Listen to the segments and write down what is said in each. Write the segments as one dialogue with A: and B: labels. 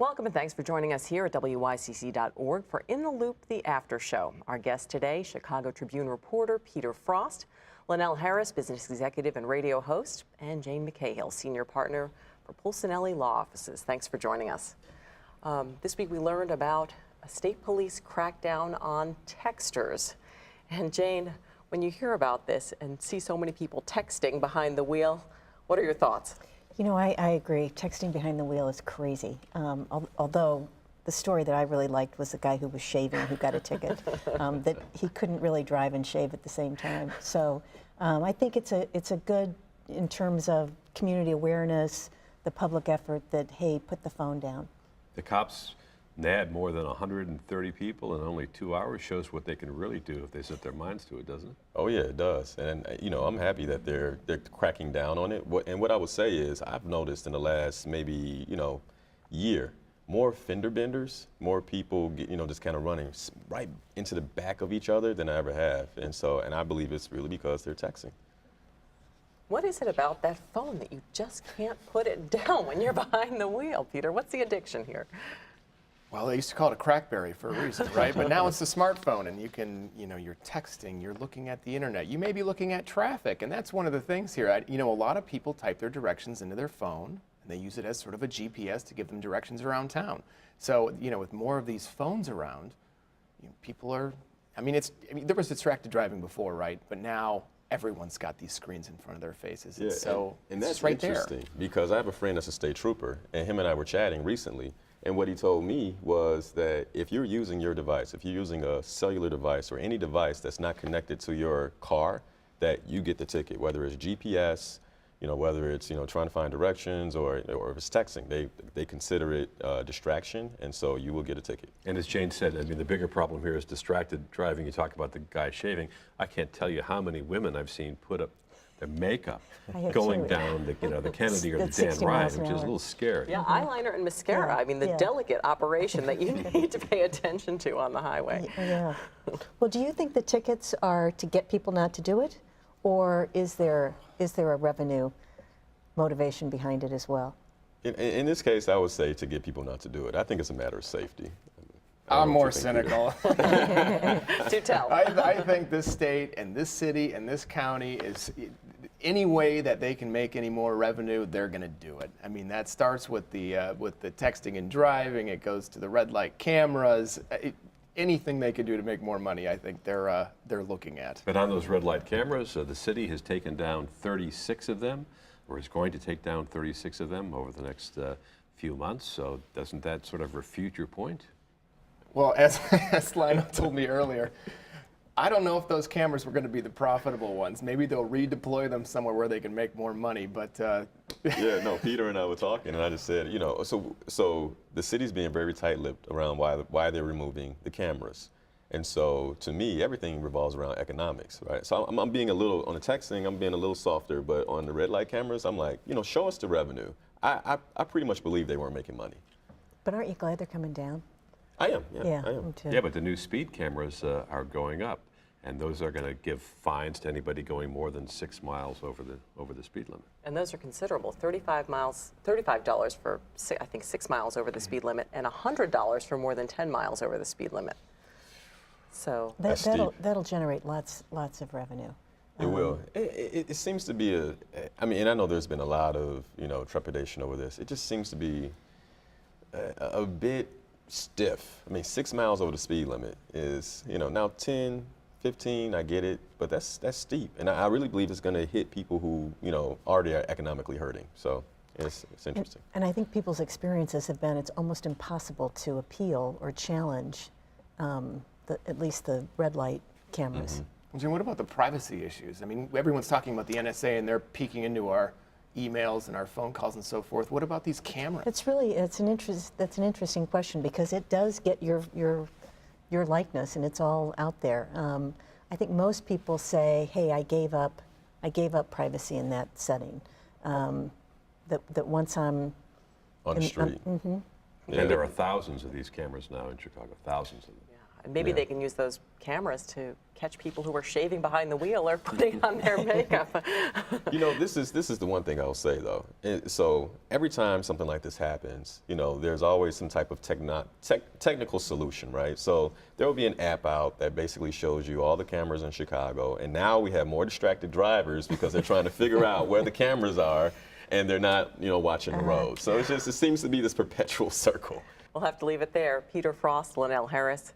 A: Welcome and thanks for joining us here at WYCC.org for In the Loop, the After Show. Our guest today, Chicago Tribune reporter Peter Frost, Linnell Harris, business executive and radio host, and Jane McCahill, senior partner for Pulcinelli Law Offices. Thanks for joining us. This week we learned about a state police crackdown on texters. And Jane, when you hear about this and see so many people texting behind the wheel, what are your thoughts?
B: You know, I agree. Texting behind the wheel is crazy. Although the story that I really liked was the guy who was shaving who got a ticket, that he couldn't really drive and shave at the same time. So I think it's a good, in terms of community awareness, the public effort that, hey, put the phone down.
C: The cops nabbed more than 130 people in only 2 hours. Shows what they can really do if they set their minds to it, doesn't it?
D: Oh yeah, it does. And you know, I'm happy that they're cracking down on it. And what I would say is, I've noticed in the last maybe year, more fender benders, more people just kind of running right into the back of each other than I ever have. And I believe it's really because they're texting.
A: What is it about that phone that you just can't put it down when you're behind the wheel, Peter? What's the addiction here?
E: Well, they used to call it a crackberry for a reason, right? But now it's the smartphone, and you can, you're texting, you're looking at the internet. You may be looking at traffic, and that's one of the things here. A lot of people type their directions into their phone, and they use it as sort of a GPS to give them directions around town. So, with more of these phones around, people are, there was distracted driving before, right? But now everyone's got these screens in front of their faces.
D: Yeah, and that's
E: right
D: interesting
E: there.
D: Because I have a friend that's a state trooper, and him and I were chatting recently. And what he told me was that if you're using your device, if you're using a cellular device or any device that's not connected to your car, that you get the ticket, whether it's GPS, whether it's trying to find directions or if it's texting, they consider it distraction, and so you will get a ticket.
C: And as Jane said, the bigger problem here is distracted driving. You talk about the guy shaving. I can't tell you how many women I've seen put up their makeup going down the Kennedy or the Dan Ryan, which is a little scary.
A: Yeah, eyeliner and mascara. The delicate operation that you need to pay attention to on the highway.
B: Yeah. Well, do you think the tickets are to get people not to do it, or is there a revenue motivation behind it as well?
D: In this case, I would say to get people not to do it. I think it's a matter of safety.
E: I'm more cynical.
A: Do tell.
E: I think this state and this city and this county is, any way that they can make any more revenue, they're going to do it. That starts with the texting and driving. It goes to the red light cameras. Anything they could do to make more money, I think they're looking at.
C: But on those red light cameras, the city has taken down 36 of them, or is going to take down 36 of them over the next few months. So doesn't that sort of refute your point?
E: Well, as Lionel told me earlier, I don't know if those cameras were going to be the profitable ones. Maybe they'll redeploy them somewhere where they can make more money, but...
D: Yeah, no, Peter and I were talking, and I just said, so the city's being very tight-lipped around why they're removing the cameras. And so, to me, everything revolves around economics, right? So I'm being a little, on the texting, I'm being a little softer, but on the red light cameras, I'm like, show us the revenue. I pretty much believe they weren't making money.
B: But aren't you glad they're coming down?
D: I am, yeah, I am.
B: Me too.
C: Yeah, but the new speed cameras are going up, and those are going to give fines to anybody going more than 6 miles over the speed limit.
A: And those are considerable. $35 for, I think, 6 miles over the speed limit, and $100 for more than 10 miles over the speed limit. So
B: that'll generate lots of revenue.
D: It will. It seems to be and I know there's been a lot of trepidation over this. It just seems to be a bit stiff. 6 miles over the speed limit is, now 10, 15, I get it, but that's steep. And I really believe it's going to hit people who, already are economically hurting. So it's interesting.
B: And I think people's experiences have been it's almost impossible to appeal or challenge at least the red light cameras.
E: Mm-hmm. Jim, what about the privacy issues? Everyone's talking about the NSA and they're peeking into our emails and our phone calls and so forth. What about these cameras?
B: That's an interesting question, because it does get your likeness, and it's all out there. I think most people say, hey, I gave up privacy in that setting. That once I'm
D: on the street.
C: And there are thousands of these cameras now in Chicago, thousands of them.
A: Maybe
D: Yeah.
A: they can use those cameras to catch people who are shaving behind the wheel or putting on their makeup.
D: You know, this is the one thing I'll say though. So every time something like this happens, you know, there's always some type of technical solution, right? So there will be an app out that basically shows you all the cameras in Chicago, and now we have more distracted drivers because they're trying to figure out where the cameras are, and they're not, you know, watching the road. So it seems to be this perpetual circle.
A: We'll have to leave it there. Peter Frost, Linnell Harris,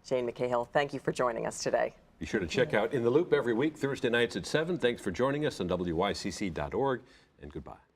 A: Jane McCahill, thank you for joining us today.
C: Be sure to check out In the Loop every week, Thursday nights at 7. Thanks for joining us on WYCC.org, and goodbye.